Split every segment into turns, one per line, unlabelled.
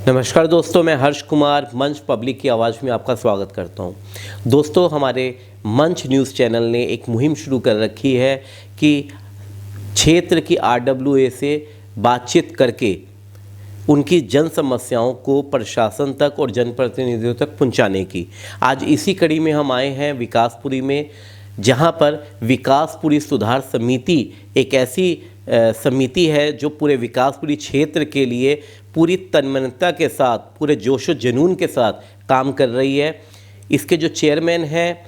नमस्कार दोस्तों, मैं हर्ष कुमार मंच पब्लिक की आवाज़ में आपका स्वागत करता हूं। दोस्तों, हमारे मंच न्यूज़ चैनल ने एक मुहिम शुरू कर रखी है कि क्षेत्र की आरडब्ल्यूए से बातचीत करके उनकी जन समस्याओं को प्रशासन तक और जनप्रतिनिधियों तक पहुंचाने की। आज इसी कड़ी में हम आए हैं विकासपुरी में, जहां पर विकासपुरी सुधार समिति एक ऐसी समिति है जो पूरे विकासपुरी क्षेत्र के लिए पूरी तन्मयता के साथ, पूरे जोशो जुनून के साथ काम कर रही है। इसके जो चेयरमैन हैं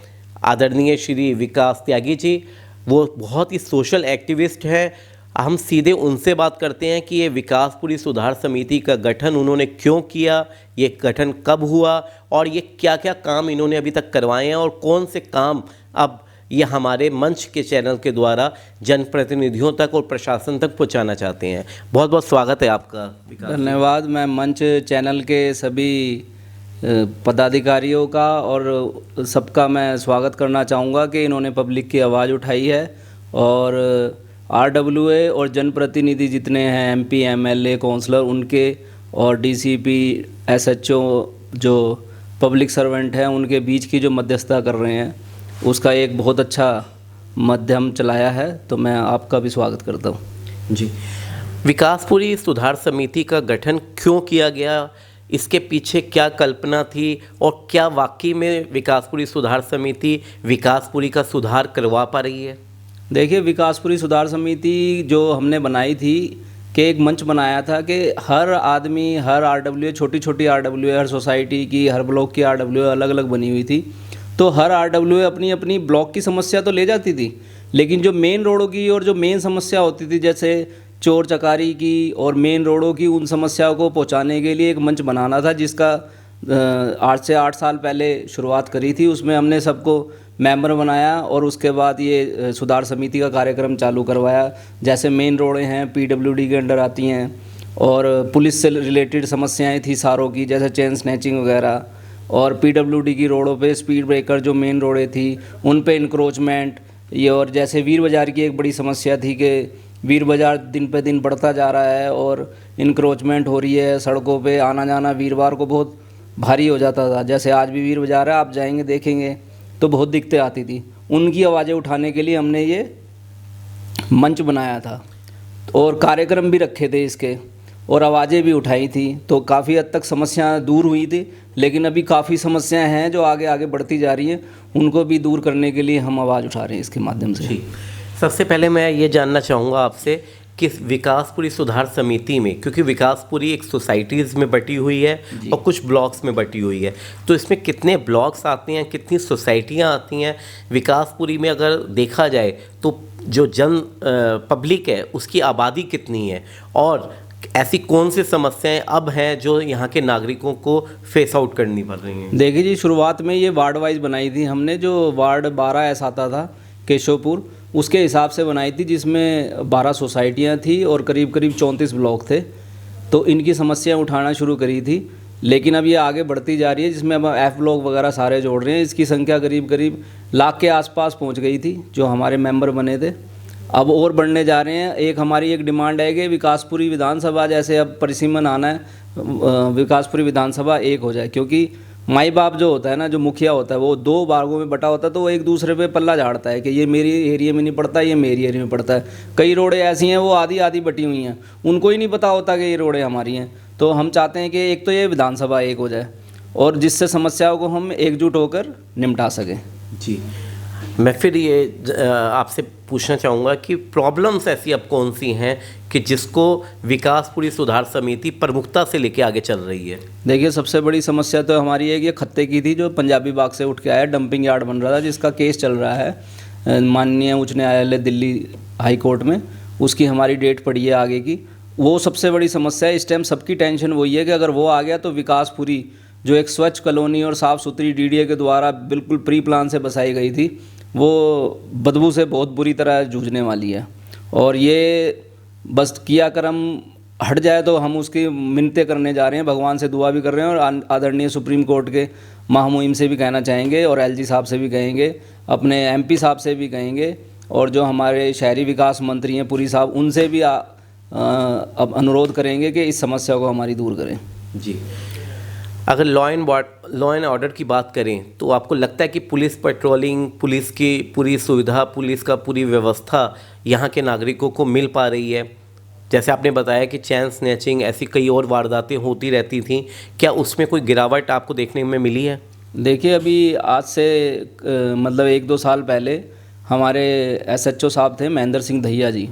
आदरणीय श्री विकास त्यागी जी, वो बहुत ही सोशल एक्टिविस्ट हैं। हम सीधे उनसे बात करते हैं कि ये विकासपुरी सुधार समिति का गठन उन्होंने क्यों किया, ये गठन कब हुआ और ये क्या क्या काम इन्होंने अभी तक करवाए हैं और कौन से काम अब ये हमारे मंच के चैनल के द्वारा जनप्रतिनिधियों तक और प्रशासन तक पहुंचाना चाहते हैं। बहुत बहुत स्वागत है आपका।
धन्यवाद। मैं मंच चैनल के सभी पदाधिकारियों का और सबका मैं स्वागत करना चाहूँगा कि इन्होंने पब्लिक की आवाज़ उठाई है और आरडब्ल्यूए और जनप्रतिनिधि जितने हैं, एमपी, एमएलए, काउंसलर, उनके और डीसीपी, एसएचओ जो पब्लिक सर्वेंट हैं, उनके बीच की जो मध्यस्थता कर रहे हैं, उसका एक बहुत अच्छा माध्यम चलाया है। तो मैं आपका भी स्वागत करता हूँ।
जी, विकासपुरी सुधार समिति का गठन क्यों किया गया, इसके पीछे क्या कल्पना थी और क्या वाकई में विकासपुरी सुधार समिति विकासपुरी का सुधार करवा पा रही है?
देखिए, विकासपुरी सुधार समिति जो हमने बनाई थी कि एक मंच बनाया था कि हर आदमी, हर आरडब्ल्यूए, छोटी छोटी आरडब्ल्यूए, हर सोसाइटी की, हर ब्लॉक की आरडब्ल्यूए अलग अलग बनी हुई थी। तो हर आरडब्ल्यूए अपनी अपनी ब्लॉक की समस्या तो ले जाती थी, लेकिन जो मेन रोडों की और जो मेन समस्या होती थी, जैसे चोर चकारी की और मेन रोडों की, उन समस्याओं को पहुंचाने के लिए एक मंच बनाना था, जिसका 8 से 8 साल पहले शुरुआत करी थी। उसमें हमने सबको मेंबर बनाया और उसके बाद ये सुधार समिति का कार्यक्रम चालू करवाया। जैसे मेन रोडें हैं, पीडब्ल्यूडी के अंडर आती हैं, और पुलिस से रिलेटेड समस्याएँ थी सारों की, जैसे चेन स्नैचिंग वगैरह, और पीडब्ल्यूडी की रोडों पे स्पीड ब्रेकर जो मेन रोडें थी उन पे इंक्रोचमेंट, ये, और जैसे वीर बाज़ार की एक बड़ी समस्या थी कि वीर बाज़ार दिन पे दिन बढ़ता जा रहा है और इंक्रोचमेंट हो रही है सड़कों पे, आना जाना वीरवार को बहुत भारी हो जाता था। जैसे आज भी वीर बाज़ार है, आप जाएंगे देखेंगे तो बहुत दिक्कतें आती थी। उनकी आवाज़ें उठाने के लिए हमने ये मंच बनाया था और कार्यक्रम भी रखे थे इसके, और आवाज़ें भी उठाई थी। तो काफ़ी हद तक समस्याएं दूर हुई थी, लेकिन अभी काफ़ी समस्याएं हैं जो आगे आगे बढ़ती जा रही हैं, उनको भी दूर करने के लिए हम आवाज़ उठा रहे हैं इसके माध्यम से।
सबसे पहले मैं ये जानना चाहूँगा आपसे कि विकासपुरी सुधार समिति में, क्योंकि विकासपुरी एक सोसाइटीज़ में बटी हुई है और कुछ ब्लॉक्स में बटी हुई है, तो इसमें कितने ब्लॉक्स आते हैं, कितनी सोसाइटियाँ आती हैं? विकासपुरी में अगर देखा जाए तो जो पब्लिक है उसकी आबादी कितनी है और ऐसी कौन सी समस्याएं अब हैं जो यहाँ के नागरिकों को फेस आउट करनी पड़ रही हैं?
देखिए जी, शुरुआत में ये वार्ड वाइज बनाई थी हमने, जो वार्ड 12 ऐसा आता था केशवपुर, उसके हिसाब से बनाई थी, जिसमें 12 सोसाइटियाँ थी और करीब करीब 34 ब्लॉक थे। तो इनकी समस्याएं उठाना शुरू करी थी, लेकिन अब ये आगे बढ़ती जा रही है, जिसमें अब एफ ब्लॉक वगैरह सारे जोड़ रहे हैं। इसकी संख्या करीब करीब लाख के आसपास पहुँच गई थी जो हमारे मेंबर बने थे। अब और बढ़ने जा रहे हैं। एक डिमांड है कि विकासपुरी विधानसभा, जैसे अब परिसीमन आना है, विकासपुरी विधानसभा एक हो जाए, क्योंकि माई बाप जो होता है ना, जो मुखिया होता है, वो 2 भागों में बटा होता है, तो वो एक दूसरे पे पल्ला झाड़ता है कि ये मेरी एरिया में नहीं पड़ता, ये मेरी एरिया में पड़ता है। कई रोडें ऐसी हैं वो आधी आधी बटी हुई हैं, उनको ही नहीं पता होता कि ये रोडें हमारी हैं। तो हम चाहते हैं कि एक तो ये विधानसभा एक हो जाए और जिससे समस्याओं को हम एकजुट होकर निपटा सकें।
जी, मैं फिर ये आपसे पूछना चाहूँगा कि प्रॉब्लम्स ऐसी अब कौन सी हैं कि जिसको विकासपुरी सुधार समिति प्रमुखता से लेके आगे चल रही है?
देखिए, सबसे बड़ी समस्या तो हमारी एक ये खत्ते की थी, जो पंजाबी बाग से उठ के आया, डंपिंग यार्ड बन रहा था, जिसका केस चल रहा है माननीय उच्च न्यायालय दिल्ली हाई कोर्ट में। उसकी हमारी डेट पड़ी है आगे की। वो सबसे बड़ी समस्या है इस टाइम। सबकी टेंशन वही है कि अगर वो आ गया तो विकासपुरी, जो एक स्वच्छ कॉलोनी और साफ़ सुथरी डीडीए के द्वारा बिल्कुल प्री प्लान से बसाई गई थी, वो बदबू से बहुत बुरी तरह जूझने वाली है। और ये बस किया कर्म हट जाए तो हम उसकी मिन्नतें करने जा रहे हैं, भगवान से दुआ भी कर रहे हैं, और आदरणीय सुप्रीम कोर्ट के महामुहिम से भी कहना चाहेंगे, और एलजी साहब से भी कहेंगे, अपने एमपी साहब से भी कहेंगे, और जो हमारे शहरी विकास मंत्री हैं पुरी साहब, उनसे भी अब अनुरोध करेंगे कि इस समस्या को हमारी दूर करें।
जी, अगर लॉ एंड ऑर्डर की बात करें तो आपको लगता है कि पुलिस पेट्रोलिंग, पुलिस की पूरी सुविधा, पुलिस का पूरी व्यवस्था यहाँ के नागरिकों को मिल पा रही है? जैसे आपने बताया कि चैन स्नैचिंग, ऐसी कई और वारदातें होती रहती थीं, क्या उसमें कोई गिरावट आपको देखने में मिली है?
देखिए, अभी आज से मतलब 1-2 साल पहले हमारे एसएचओ साहब थे महेंद्र सिंह दहिया जी,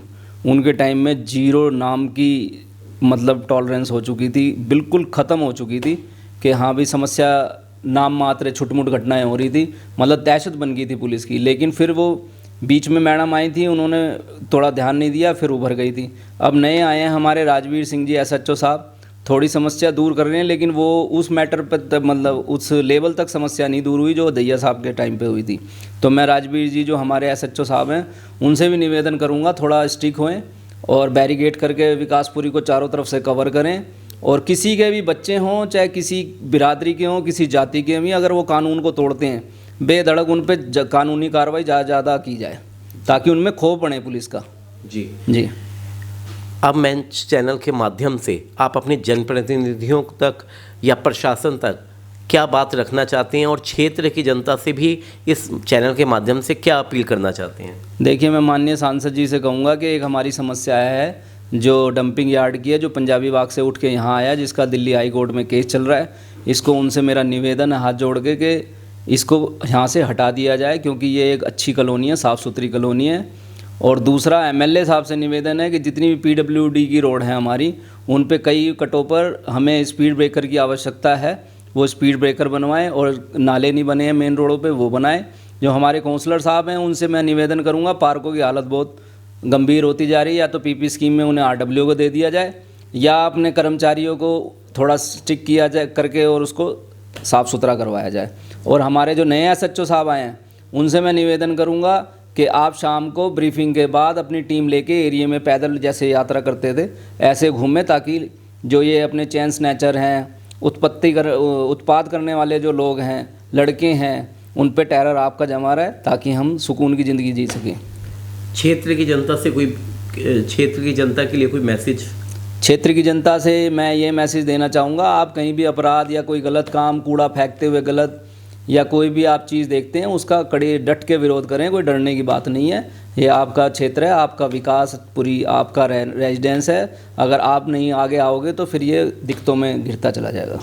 उनके टाइम में जीरो नाम की मतलब टॉलरेंस हो चुकी थी, बिल्कुल ख़त्म हो चुकी थी कि हाँ भी समस्या नाम मात्र छोटी मोटी घटनाएं हो रही थी, मतलब दहशत बन गई थी पुलिस की। लेकिन फिर वो बीच में मैडम आई थी, उन्होंने थोड़ा ध्यान नहीं दिया, फिर उभर गई थी। अब नए आए हैं हमारे राजवीर सिंह जी एसएचओ साहब, थोड़ी समस्या दूर कर रहे हैं, लेकिन वो उस मैटर पर मतलब उस लेवल तक समस्या नहीं दूर हुई जो दैया साहब के टाइम पे हुई थी। तो मैं राजवीर जी जो हमारे एसएचओ साहब हैं उनसे भी निवेदन करूंगा थोड़ा स्ट्रिक्ट होएं और बैरिकेड करके विकासपुरी को चारों तरफ से कवर करें, और किसी के भी बच्चे हों, चाहे किसी बिरादरी के हों, किसी जाति के भी, अगर वो कानून को तोड़ते हैं बेधड़क उन पर कानूनी कार्रवाई ज़्यादा की जाए ताकि उनमें खौफ बढ़े पुलिस का। जी।
अब मंच चैनल के माध्यम से आप अपने जनप्रतिनिधियों तक या प्रशासन तक क्या बात रखना चाहते हैं, और क्षेत्र की जनता से भी इस चैनल के माध्यम से क्या अपील करना चाहते हैं?
देखिए, मैं माननीय सांसद जी से कहूँगा कि एक हमारी समस्या है जो डंपिंग यार्ड की है, जो पंजाबी बाग से उठ के यहाँ आया, जिसका दिल्ली हाई कोर्ट में केस चल रहा है। इसको उनसे मेरा निवेदन है हाथ जोड़ के कि इसको यहाँ से हटा दिया जाए, क्योंकि ये एक अच्छी कॉलोनी है, साफ़ सुथरी कॉलोनी है। और दूसरा एमएलए साहब से निवेदन है कि जितनी भी पीडब्ल्यूडी की रोड है हमारी, उन पे कई कटों पर हमें स्पीड ब्रेकर की आवश्यकता है, वो स्पीड ब्रेकर बनवाएं, और नाले नहीं बने हैं मेन रोडों पे वो बनाएं। जो हमारे काउंसलर साहब हैं उनसे मैं निवेदन करूंगा, पार्कों की हालत बहुत गंभीर होती जा रही है, या तो पीपी स्कीम में उन्हें आरडब्ल्यू को दे दिया जाए, या अपने कर्मचारियों को थोड़ा स्टिक किया जाए करके और उसको साफ़ सुथरा करवाया जाए। और हमारे जो नए एसएचओ साहब आए हैं उनसे मैं निवेदन करूँगा कि आप शाम को ब्रीफिंग के बाद अपनी टीम लेके एरिया में पैदल जैसे यात्रा करते थे ऐसे घूमें, ताकि जो ये अपने चैन स्नैचर हैं, उत्पाद करने वाले जो लोग हैं, लड़के हैं, उन पे टेरर आपका जमा रहा है, ताकि हम सुकून की ज़िंदगी जी सकें।
क्षेत्र की जनता से कोई, क्षेत्र की जनता के लिए कोई मैसेज?
क्षेत्र की जनता से मैं ये मैसेज देना चाहूँगा, आप कहीं भी अपराध या कोई गलत काम, कूड़ा फेंकते हुए गलत, या कोई भी आप चीज़ देखते हैं उसका कड़े डट के विरोध करें, कोई डरने की बात नहीं है। ये आपका क्षेत्र है, आपका विकास पूरी आपका रेजिडेंस है, अगर आप नहीं आगे आओगे तो फिर ये दिक्कतों में घिरता चला जाएगा।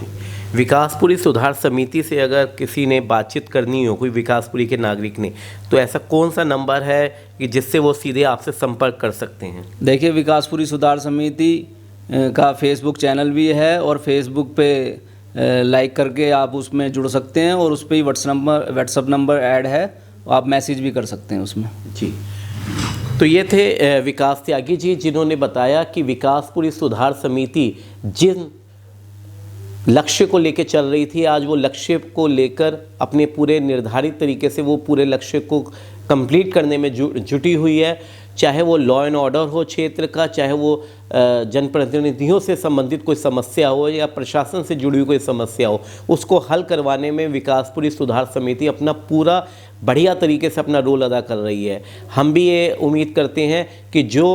विकासपुरी सुधार समिति से अगर किसी ने बातचीत करनी हो, कोई विकासपुरी के नागरिक ने, तो ऐसा कौन सा नंबर है कि जिससे वो सीधे आपसे संपर्क कर सकते हैं?
देखिए, विकासपुरी सुधार समिति का फेसबुक चैनल भी है, और फेसबुक पे लाइक करके आप उसमें जुड़ सकते हैं, और उस पर ही व्हाट्सअप नंबर ऐड है, आप मैसेज भी कर सकते हैं उसमें।
जी, तो ये थे विकास त्यागी जी, जिन्होंने बताया कि विकासपुरी सुधार समिति जिन लक्ष्य को लेकर चल रही थी, आज वो लक्ष्य को लेकर अपने पूरे निर्धारित तरीके से वो पूरे लक्ष्य को कंप्लीट करने में जुटी हुई है। चाहे वो लॉ एंड ऑर्डर हो क्षेत्र का, चाहे वो जनप्रतिनिधियों से संबंधित कोई समस्या हो, या प्रशासन से जुड़ी हुई कोई समस्या हो, उसको हल करवाने में विकासपुरी सुधार समिति अपना पूरा बढ़िया तरीके से अपना रोल अदा कर रही है। हम भी ये उम्मीद करते हैं कि जो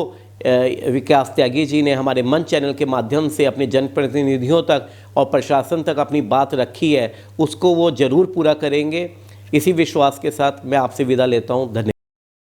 विकास त्यागी जी ने हमारे मंच चैनल के माध्यम से अपने जनप्रतिनिधियों तक और प्रशासन तक अपनी बात रखी है, उसको वो ज़रूर पूरा करेंगे। इसी विश्वास के साथ मैं आपसे विदा लेता हूँ। धन्यवाद।